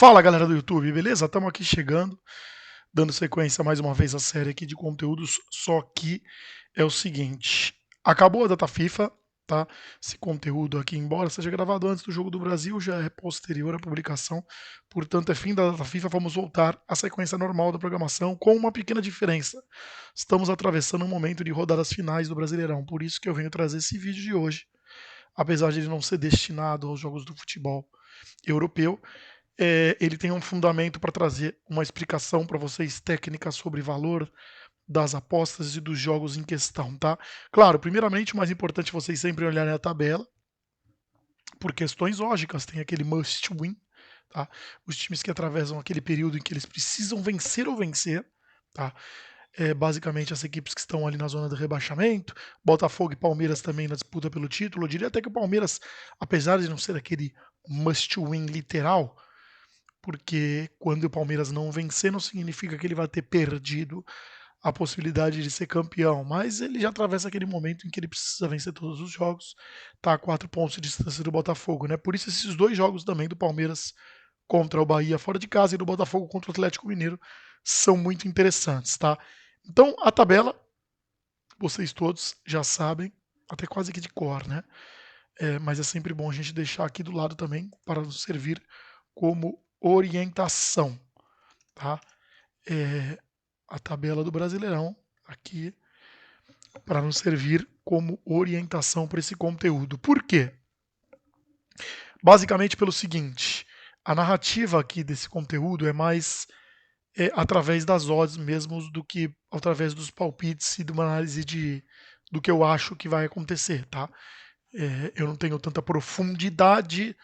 Fala galera do YouTube, beleza? Estamos aqui chegando, dando sequência mais uma vez à série aqui de conteúdos, só que é o seguinte, acabou a data FIFA, tá? Esse conteúdo aqui, embora seja gravado antes do Jogo do Brasil, já é posterior à publicação, portanto é fim da data FIFA, vamos voltar à sequência normal da programação, com uma pequena diferença. Estamos atravessando um momento de rodadas finais do Brasileirão, por isso que eu venho trazer esse vídeo de hoje, apesar de ele não ser destinado aos jogos do futebol europeu, ele tem um fundamento para trazer uma explicação para vocês técnica sobre valor das apostas e dos jogos em questão, tá? Claro, primeiramente, o mais importante é vocês sempre olharem a tabela, por questões lógicas, tem aquele must win, tá? Os times que atravessam aquele período em que eles precisam vencer ou vencer, tá? Basicamente as equipes que estão ali na zona do rebaixamento, Botafogo e Palmeiras também na disputa pelo título. Eu diria até que o Palmeiras, apesar de não ser aquele must win literal, porque quando o Palmeiras não vencer, não significa que ele vai ter perdido a possibilidade de ser campeão, mas ele já atravessa aquele momento em que ele precisa vencer todos os jogos, tá a 4 pontos de distância do Botafogo, né? Por isso esses dois jogos também do Palmeiras contra o Bahia fora de casa e do Botafogo contra o Atlético Mineiro são muito interessantes, tá? Então a tabela, vocês todos já sabem, até quase que de cor, né? Mas é sempre bom a gente deixar aqui do lado também para nos servir como orientação, tá? A tabela do Brasileirão aqui para nos servir como orientação para esse conteúdo. Por quê? Basicamente pelo seguinte, a narrativa aqui desse conteúdo é mais através das odds mesmo do que através dos palpites e de uma análise do que eu acho que vai acontecer, tá? Eu não tenho tanta profundidade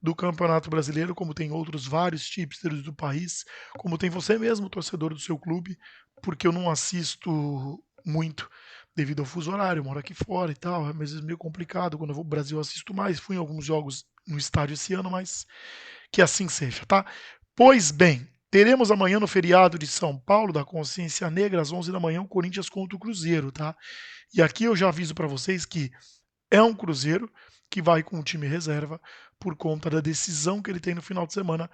do Campeonato Brasileiro, como tem outros vários tipsters do país, como tem você mesmo, torcedor do seu clube, porque eu não assisto muito devido ao fuso horário, eu moro aqui fora e tal, é meio complicado. Quando eu vou pro Brasil eu assisto mais, fui em alguns jogos no estádio esse ano, mas que assim seja, tá? Pois bem, teremos amanhã no feriado de São Paulo, da Consciência Negra, às 11 da manhã, o Corinthians contra o Cruzeiro, tá? E aqui eu já aviso para vocês que é um Cruzeiro que vai com o time reserva por conta da decisão que ele tem no final de semana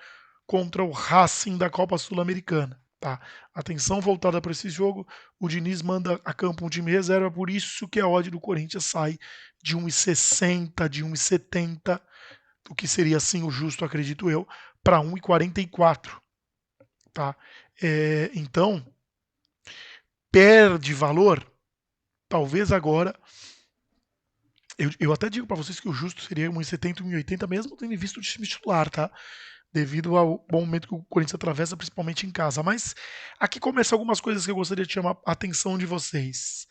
contra o Racing da Copa Sul-Americana. Tá? Atenção voltada para esse jogo. O Diniz manda a campo um time reserva, por isso que a odd do Corinthians sai de 1,60, de 1,70, o que seria assim o justo, acredito eu, para 1,44. Tá? Então, perde valor, talvez agora. Eu até digo para vocês que o justo seria 1,70, 1,80, mesmo tendo visto o time titular, tá? Devido ao bom momento que o Corinthians atravessa, principalmente em casa. Mas aqui começam algumas coisas que eu gostaria de chamar a atenção de vocês.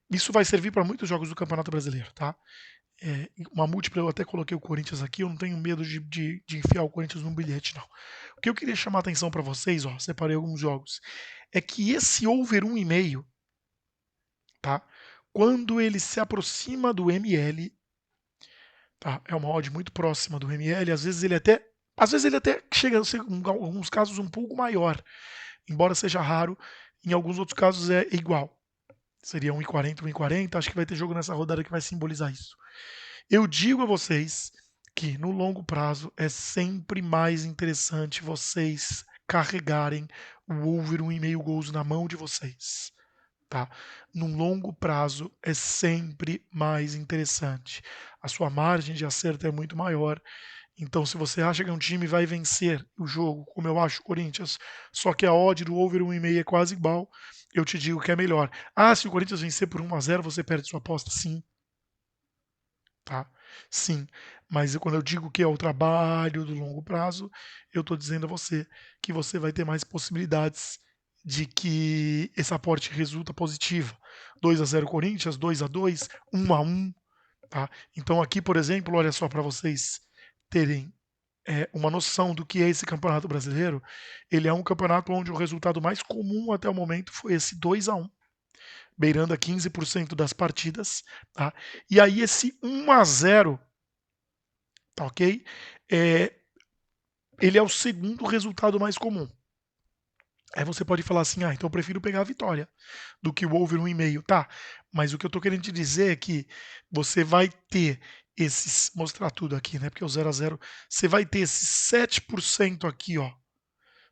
Isso vai servir para muitos jogos do Campeonato Brasileiro, tá? Uma múltipla, eu até coloquei o Corinthians aqui, eu não tenho medo de enfiar o Corinthians num bilhete, não. O que eu queria chamar a atenção para vocês, ó, separei alguns jogos, é que esse over 1,5, tá? Quando ele se aproxima do ML, tá? É uma odd muito próxima do ML, às vezes ele até chega a ser, em alguns casos, um pouco maior, embora seja raro, em alguns outros casos é igual. Seria 1,40, 1,40, acho que vai ter jogo nessa rodada que vai simbolizar isso. Eu digo a vocês que no longo prazo é sempre mais interessante vocês carregarem o over 1,5 gols na mão de vocês. Tá? Num longo prazo é sempre mais interessante. A sua margem de acerto é muito maior. Então, se você acha que um time vai vencer o jogo, como eu acho o Corinthians, só que a odd do over 1,5 é quase igual, eu te digo que é melhor. Ah, se o Corinthians vencer por 1-0, você perde sua aposta? Sim. Tá? Sim. Mas quando eu digo que é o trabalho do longo prazo, eu estou dizendo a você que você vai ter mais possibilidades de que esse aporte resulta positiva. 2-0 Corinthians, 2-2, 1-1, tá? Então aqui, por exemplo, olha só para vocês terem uma noção do que é esse Campeonato Brasileiro, ele é um campeonato onde o resultado mais comum até o momento foi esse 2-1, beirando a 15% das partidas, tá? E aí esse 1-0, tá ok? Ele é o segundo resultado mais comum. Aí você pode falar assim, então eu prefiro pegar a vitória do que o over 1,5, tá? Mas o que eu tô querendo te dizer é que você vai ter mostrar tudo aqui, né? Porque o 0 a 0 você vai ter esses 7% aqui, ó,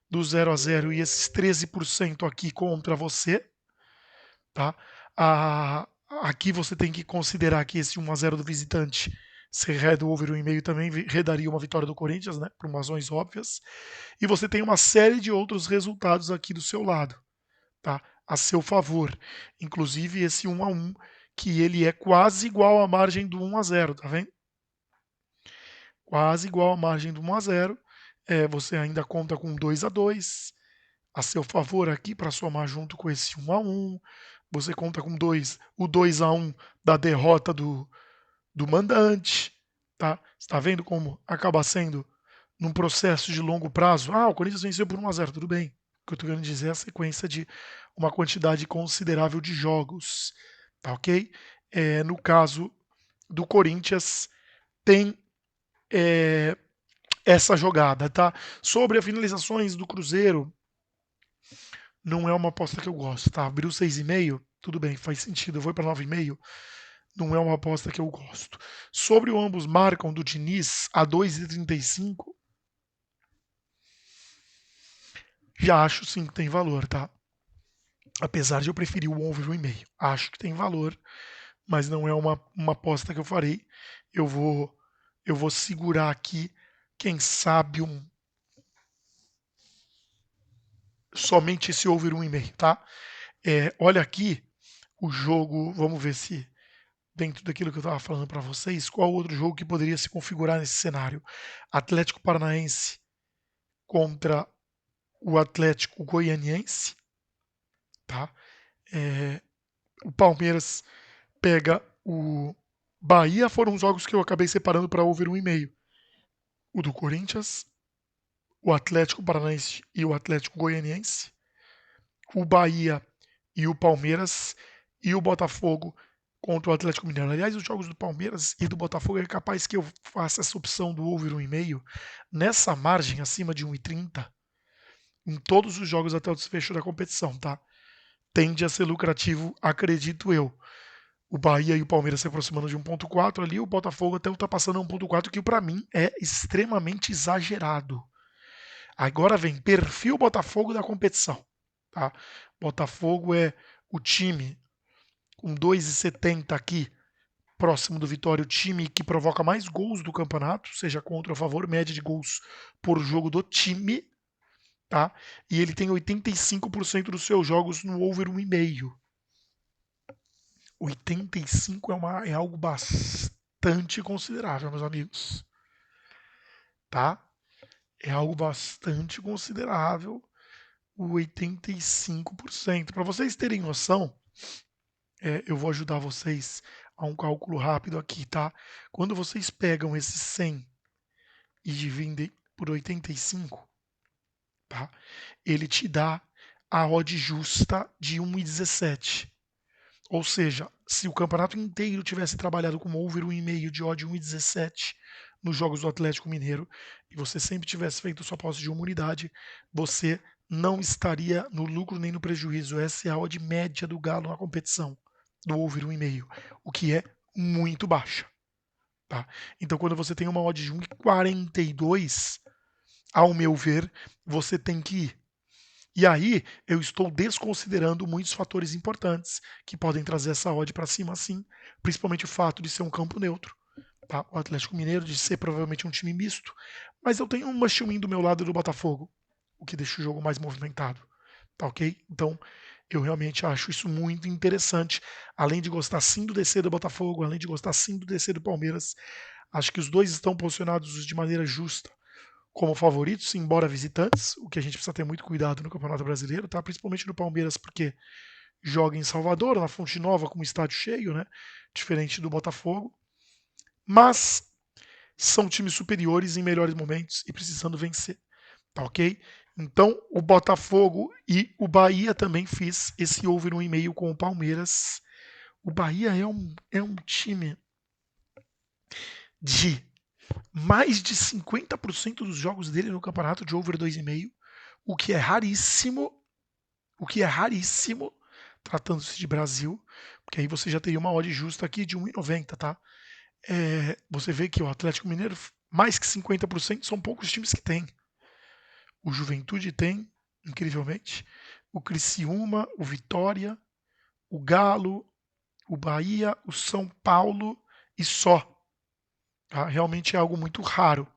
do 0 a 0 e esses 13% aqui contra você, tá? Aqui você tem que considerar que esse 1 a 0 do visitante, se reda o over 1,5 também redaria uma vitória do Corinthians, né? Por razões óbvias. E você tem uma série de outros resultados aqui do seu lado, tá? A seu favor. Inclusive esse 1 a 1, que ele é quase igual à margem do 1 a 0, tá vendo? Quase igual à margem do 1 a 0. Você ainda conta com 2 a 2 a seu favor aqui para somar junto com esse 1 a 1. Você conta com o 2 a 1 da derrota do mandante, tá? Está vendo como acaba sendo num processo de longo prazo? Ah, o Corinthians venceu por 1 a 0, tudo bem. O que eu estou querendo dizer é a sequência de uma quantidade considerável de jogos, tá ok? No caso do Corinthians, tem essa jogada, tá? Sobre as finalizações do Cruzeiro, não é uma aposta que eu gosto, tá? Abriu 6,5, tudo bem, faz sentido. Eu vou para 9,5, não é uma aposta que eu gosto. Sobre o ambos marcam do Diniz a 2,35, já acho sim que tem valor, tá? Apesar de eu preferir o over 1,5. Acho que tem valor, mas não é uma aposta que eu farei. Eu vou segurar aqui, quem sabe somente esse over 1,5, tá? Olha aqui o jogo, vamos ver se dentro daquilo que eu estava falando para vocês, qual outro jogo que poderia se configurar nesse cenário? Atlético Paranaense contra o Atlético Goianiense, tá? O Palmeiras pega o Bahia, foram os jogos que eu acabei separando para over 1,5. O do Corinthians, o Atlético Paranaense e o Atlético Goianiense, o Bahia e o Palmeiras e o Botafogo contra o Atlético Mineiro. Aliás, os jogos do Palmeiras e do Botafogo é capaz que eu faça essa opção do over 1,5 nessa margem acima de 1,30 em todos os jogos até o desfecho da competição, tá? Tende a ser lucrativo, acredito eu. O Bahia e o Palmeiras se aproximando de 1,4 ali, o Botafogo até ultrapassando 1,4, que para mim é extremamente exagerado. Agora vem perfil Botafogo da competição, tá? Botafogo é o time com 2,70 aqui, próximo do Vitória, o time que provoca mais gols do campeonato, seja contra ou a favor, média de gols por jogo do time, tá? E ele tem 85% dos seus jogos no over 1,5. 85 é algo bastante considerável, meus amigos, tá? É algo bastante considerável, o 85%. Para vocês terem noção, eu vou ajudar vocês a um cálculo rápido aqui, tá? Quando vocês pegam esse 100 e dividem por 85, tá? Ele te dá a odd justa de 1,17. Ou seja, se o campeonato inteiro tivesse trabalhado com over 1,5 de odd 1,17 nos jogos do Atlético Mineiro e você sempre tivesse feito sua posse de uma unidade, você não estaria no lucro nem no prejuízo. Essa é a odd média do Galo na competição, do over 1,5, o que é muito baixa. Tá? Então, quando você tem uma odd de 1,42, ao meu ver, você tem que ir. E aí eu estou desconsiderando muitos fatores importantes que podem trazer essa odd para cima, sim, principalmente o fato de ser um campo neutro, tá? O Atlético Mineiro de ser provavelmente um time misto, mas eu tenho um must win do meu lado do Botafogo, o que deixa o jogo mais movimentado, tá ok? Então eu realmente acho isso muito interessante, além de gostar sim do DC do Botafogo, além de gostar sim do DC do Palmeiras, acho que os dois estão posicionados de maneira justa como favoritos, embora visitantes, o que a gente precisa ter muito cuidado no Campeonato Brasileiro, tá? Principalmente no Palmeiras, porque joga em Salvador, na Fonte Nova, com o estádio cheio, né? Diferente do Botafogo. Mas são times superiores em melhores momentos e precisando vencer, tá ok? Então, o Botafogo e o Bahia também fiz esse over 1,5 com o Palmeiras. O Bahia é um time de mais de 50% dos jogos dele no campeonato de over 2,5, o que é raríssimo, tratando-se de Brasil, porque aí você já teria uma odd justa aqui de 1,90, tá? você vê que o Atlético Mineiro, mais que 50%, são poucos times que tem. O Juventude tem, incrivelmente, o Criciúma, o Vitória, o Galo, o Bahia, o São Paulo e só. Tá? Realmente é algo muito raro.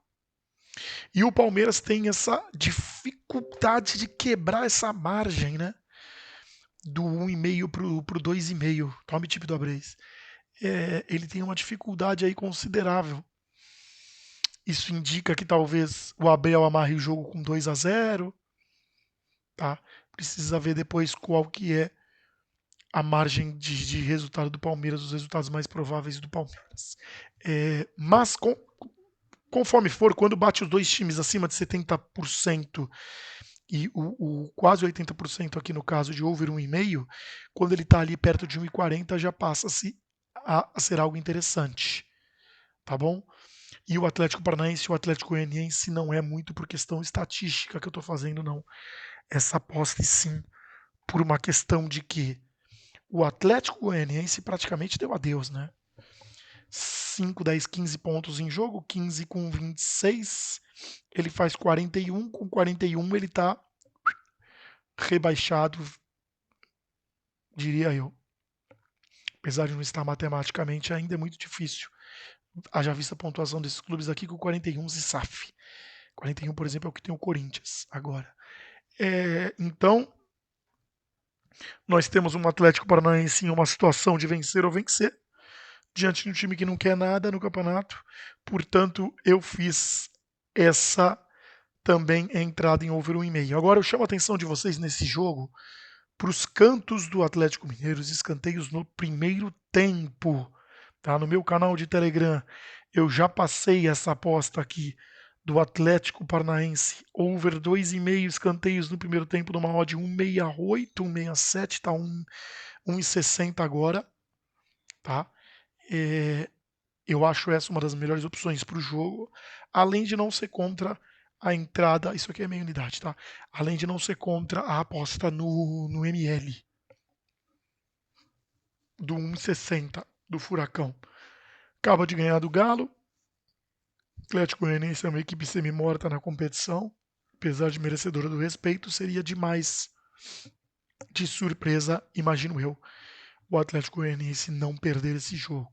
E o Palmeiras tem essa dificuldade de quebrar essa margem, né? Do 1,5 pro 2,5. Tome tipo do Abreis. Ele tem uma dificuldade aí considerável. Isso indica que talvez o Abel amarre o jogo com 2-0, tá? Precisa ver depois qual que é a margem de resultado do Palmeiras, os resultados mais prováveis do Palmeiras. Mas conforme for, quando bate os dois times acima de 70% e o quase 80% aqui no caso de over 1,5, quando ele está ali perto de 1,40 já passa-se a ser algo interessante, tá bom? E o Atlético Paranaense e o Atlético Goianiense não é muito por questão estatística que eu estou fazendo, não. Essa aposta sim por uma questão de que o Atlético Goianiense praticamente deu adeus, né? 5, 10, 15 pontos em jogo, 15 com 26, ele faz 41, com 41 ele está rebaixado, diria eu. Apesar de não estar matematicamente, ainda é muito difícil. Haja vista a pontuação desses clubes aqui com 41 se safe. 41, por exemplo, é o que tem o Corinthians agora. Então, nós temos um Atlético Paranaense em uma situação de vencer ou vencer, diante de um time que não quer nada no campeonato. Portanto, eu fiz essa também entrada em over 1,5. Agora eu chamo a atenção de vocês nesse jogo para os cantos do Atlético Mineiro, os escanteios no primeiro tempo. Tá? No meu canal de Telegram eu já passei essa aposta aqui do Atlético Paranaense, over 2,5 escanteios no primeiro tempo, numa odd 1,68, 1,67, tá 1,60 agora. Tá? Eu acho essa uma das melhores opções para o jogo, além de não ser contra a entrada, isso aqui é meia unidade, tá? Além de não ser contra a aposta no ML do 1,60 do Furacão. Acaba de ganhar do Galo. Atlético Goianiense é uma equipe semi-morta na competição, apesar de merecedora do respeito, seria demais de surpresa, imagino eu, o Atlético Goianiense não perder esse jogo,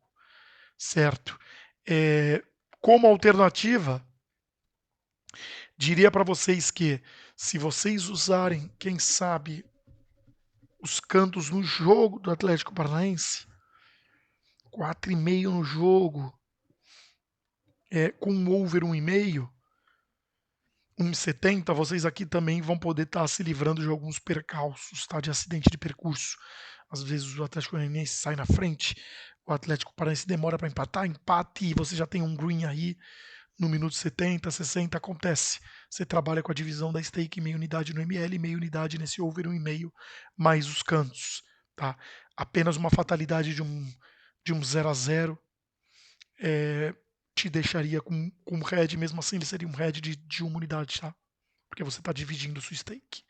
certo? Como alternativa, diria para vocês que se vocês usarem, quem sabe, os cantos no jogo do Atlético Paranaense, 4,5 no jogo, com over 1,5, 1,70, vocês aqui também vão poder estar se livrando de alguns percalços, tá? De acidente de percurso. Às vezes o Atlético Goianiense sai na frente, o Atlético Paranaense demora para empatar, empate e você já tem um green aí no minuto 70, 60, acontece. Você trabalha com a divisão da stake, meia unidade no ML, meia unidade nesse over 1,5, mais os cantos, tá? Apenas uma fatalidade de um 0-0 te deixaria com um head, mesmo assim ele seria um head de uma unidade, tá? Porque você está dividindo sua stake.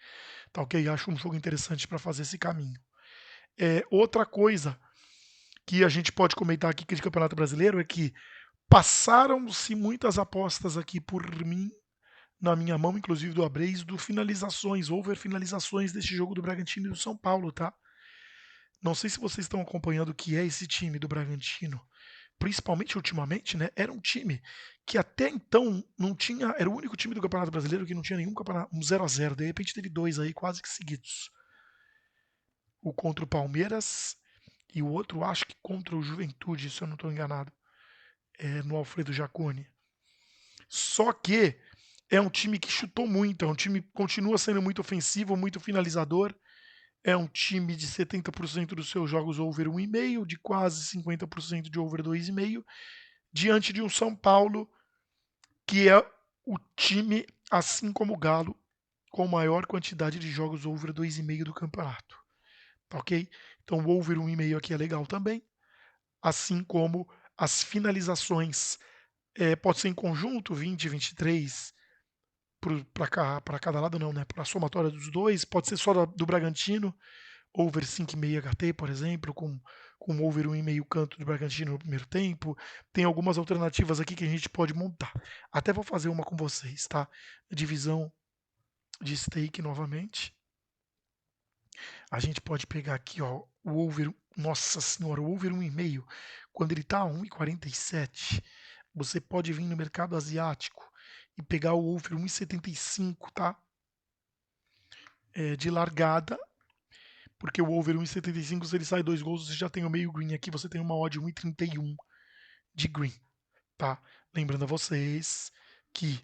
Tá ok? Acho um jogo interessante para fazer esse caminho. Outra coisa que a gente pode comentar aqui de Campeonato Brasileiro é que passaram-se muitas apostas aqui por mim, na minha mão, inclusive do Abreis, do finalizações, over finalizações desse jogo do Bragantino e do São Paulo, tá? Não sei se vocês estão acompanhando o que é esse time do Bragantino, principalmente ultimamente, né? Era um time que até então não tinha, era o único time do Campeonato Brasileiro que não tinha nenhum campeonato, um 0-0. De repente teve dois aí quase que seguidos. O contra o Palmeiras e o outro, acho que contra o Juventude, se eu não estou enganado, no Alfredo Jaconi. Só que é um time que chutou muito, é um time que continua sendo muito ofensivo, muito finalizador. É um time de 70% dos seus jogos over 1,5, de quase 50% de over 2,5, diante de um São Paulo que é o time, assim como o Galo, com maior quantidade de jogos over 2,5 do campeonato. Tá ok? Então o over 1,5 aqui é legal também, assim como as finalizações. Pode ser em conjunto, 20, 23, para cada lado não, né? Para a somatória dos dois, pode ser só do Bragantino, over 5,5 HT, por exemplo, com com over 1,5 canto do Bragantino no primeiro tempo. Tem algumas alternativas aqui que a gente pode montar. Até vou fazer uma com vocês, tá? Divisão de stake novamente. A gente pode pegar aqui, ó, o over, nossa senhora, o over 1,5, quando ele tá a 1,47, você pode vir no mercado asiático e pegar o over 1,75, tá? De largada, porque o over 1,75, se ele sai 2 gols, você já tem o meio green aqui, você tem uma odd 1,31 de green, tá? Lembrando a vocês que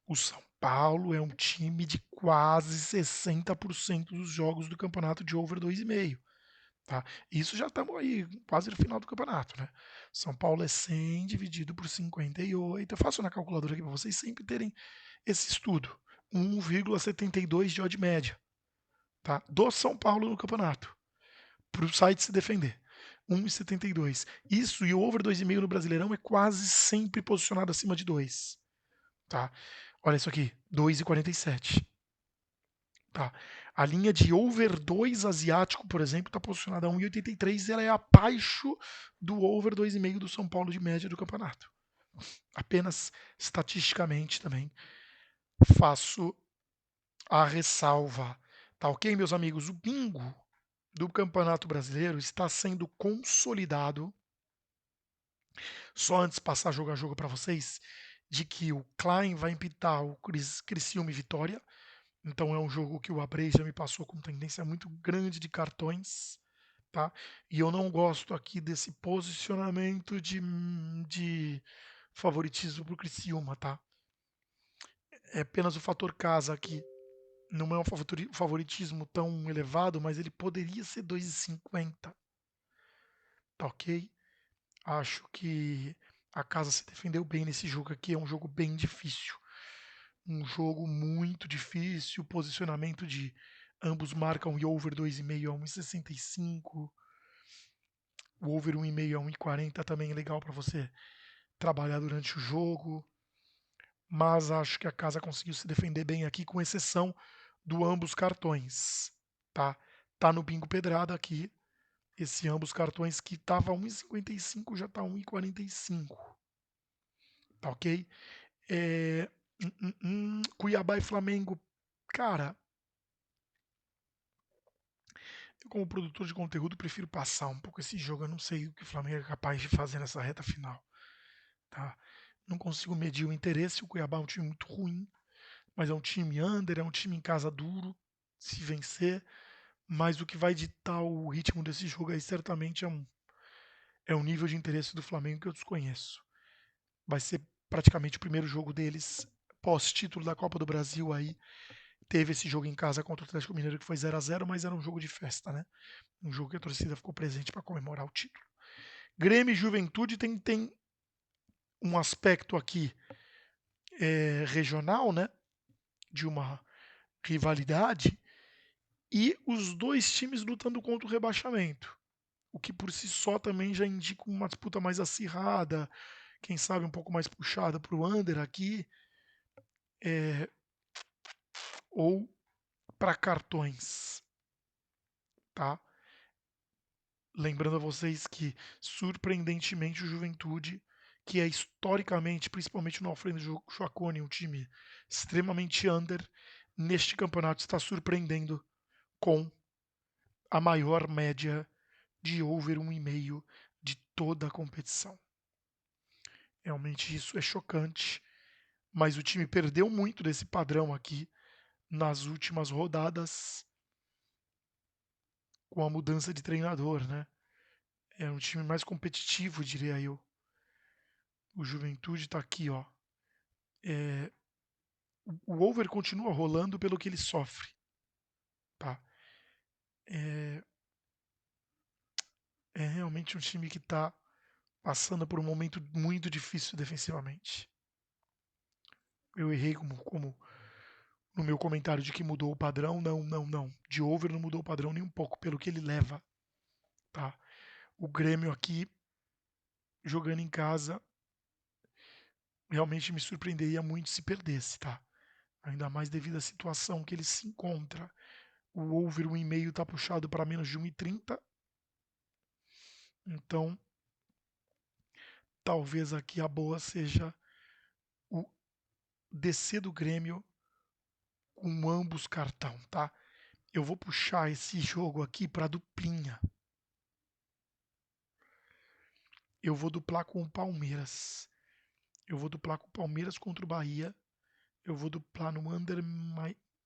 o São Paulo é um time de quase 60% dos jogos do campeonato de over 2,5. Tá? Isso já estamos aí quase no final do campeonato. Né? São Paulo é 100 dividido por 58. Eu faço na calculadora aqui para vocês sempre terem esse estudo. 1,72 de odd média. Tá? Do São Paulo no campeonato. Para o site se defender. 1,72. Isso e o over 2,5 no Brasileirão é quase sempre posicionado acima de 2. Tá? Olha isso aqui, 2,47. Tá. A linha de over 2 asiático, por exemplo, está posicionada a 1,83 e ela é abaixo do over 2,5 do São Paulo de média do campeonato. Apenas estatisticamente também faço a ressalva. Tá ok, meus amigos? O bingo do Campeonato Brasileiro está sendo consolidado. Só antes de passar jogo a jogo para vocês, de que o Klein vai impitar o Criciúma e Vitória. Então é um jogo que o Abrei já me passou com tendência muito grande de cartões, tá? E eu não gosto aqui desse posicionamento de favoritismo para o Criciúma, tá? É apenas o fator casa aqui. Não é um favoritismo tão elevado, mas ele poderia ser 2,50, tá ok? Acho que a casa se defendeu bem nesse jogo aqui, é um jogo bem difícil. Um jogo muito difícil, posicionamento de ambos marcam e over 2,5 a 1,65. O over 1,5 a 1,40 também é legal para você trabalhar durante o jogo. Mas acho que a casa conseguiu se defender bem aqui, com exceção do ambos cartões. Tá, tá no bingo pedrada aqui. Esse ambos cartões que tava 1,55 já tá 1,45. Tá ok? Cuiabá e Flamengo. Cara, eu como produtor de conteúdo prefiro passar um pouco esse jogo. Eu não sei o que o Flamengo é capaz de fazer nessa reta final. Tá? Não consigo medir o interesse. O Cuiabá é um time muito ruim, mas é um time under, é um time em casa duro, se vencer. Mas o que vai ditar o ritmo desse jogo aí certamente é um nível de interesse do Flamengo que eu desconheço. Vai ser praticamente o primeiro jogo deles pós-título da Copa do Brasil aí. Teve esse jogo em casa contra o Atlético Mineiro que foi 0-0, mas era um jogo de festa, né? Um jogo que a torcida ficou presente para comemorar o título. Grêmio e Juventude tem um aspecto aqui regional, né? De uma rivalidade, e os dois times lutando contra o rebaixamento. O que por si só também já indica uma disputa mais acirrada, quem sabe um pouco mais puxada para o under aqui, ou para cartões, tá? Lembrando a vocês que, surpreendentemente, o Juventude, que é historicamente, principalmente no Alfredo Jaconi, um time extremamente under, neste campeonato está surpreendendo com a maior média de over 1,5 de toda a competição. Realmente isso é chocante, mas o time perdeu muito desse padrão aqui nas últimas rodadas com a mudança de treinador, né? É um time mais competitivo, diria eu. O Juventude está aqui, ó. O over continua rolando pelo que ele sofre, tá? É realmente um time que está passando por um momento muito difícil defensivamente. Eu errei como no meu comentário de que mudou o padrão. Não, não, não. De over não mudou o padrão nem um pouco, pelo que ele leva, tá? O Grêmio aqui, jogando em casa, realmente me surpreenderia muito se perdesse, tá? Ainda mais devido à situação que ele se encontra. O over 1,5 está puxado para menos de 1,30. Então, talvez aqui a boa seja o DC do Grêmio com ambos cartão, tá? Eu vou puxar esse jogo aqui para duplinha. Eu vou duplar com o Palmeiras. Eu vou duplar com o Palmeiras contra o Bahia. Eu vou duplar no under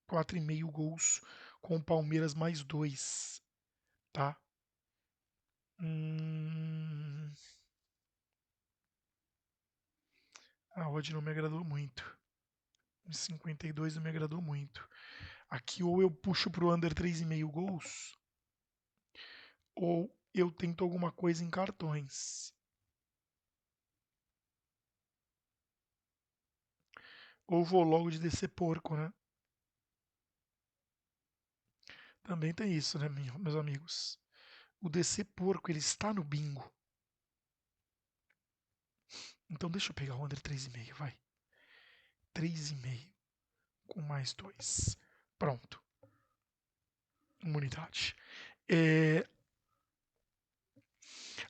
4,5 gols com o Palmeiras mais 2, tá? A odd não me agradou muito. 52 não me agradou muito. Aqui ou eu puxo pro under 3,5 gols, ou eu tento alguma coisa em cartões. Ou vou logo de descer porco, né? Também tem isso, né, meus amigos? O descer porco, ele está no bingo. Então deixa eu pegar o under 3,5, vai. 3,5 com mais 2. Pronto. Uma unidade.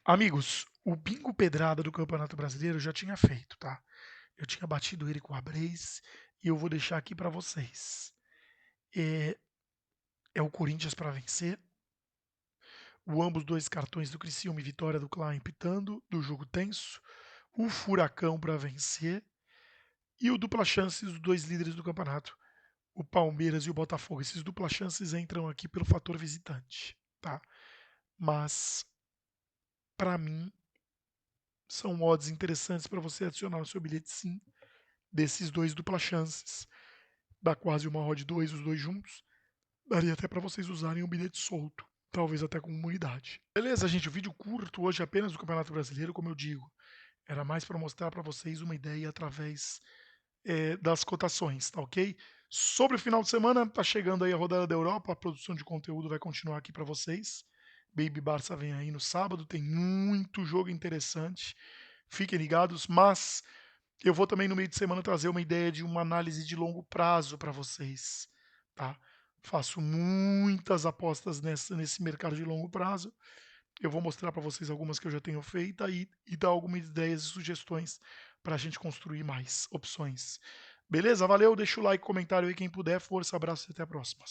Amigos, o bingo pedrada do Campeonato Brasileiro eu já tinha feito, tá? Eu tinha batido ele com a Brace e eu vou deixar aqui para vocês. É o Corinthians para vencer. O ambos dois cartões do Criciúma e vitória do Klein pitando, do jogo tenso. O Furacão para vencer. E o dupla chances dos dois líderes do campeonato, o Palmeiras e o Botafogo. Esses dupla chances entram aqui pelo fator visitante, tá? Mas, para mim, são odds interessantes para você adicionar no seu bilhete, sim, desses dois dupla chances. Dá quase uma odd 2 os dois juntos. Daria até para vocês usarem um bilhete solto, talvez até com unidade. Beleza, gente, o vídeo curto hoje apenas do Campeonato Brasileiro, como eu digo, era mais para mostrar para vocês uma ideia através das cotações, tá ok? Sobre o final de semana, tá chegando aí a rodada da Europa, a produção de conteúdo vai continuar aqui para vocês. Baby Barça vem aí no sábado, tem muito jogo interessante. Fiquem ligados, mas eu vou também no meio de semana trazer uma ideia de uma análise de longo prazo para vocês, tá? Faço muitas apostas nesse mercado de longo prazo. Eu vou mostrar para vocês algumas que eu já tenho feito e dar algumas ideias e sugestões para a gente construir mais opções. Beleza? Valeu, deixa o like, comentário aí quem puder. Força, abraço e até a próxima.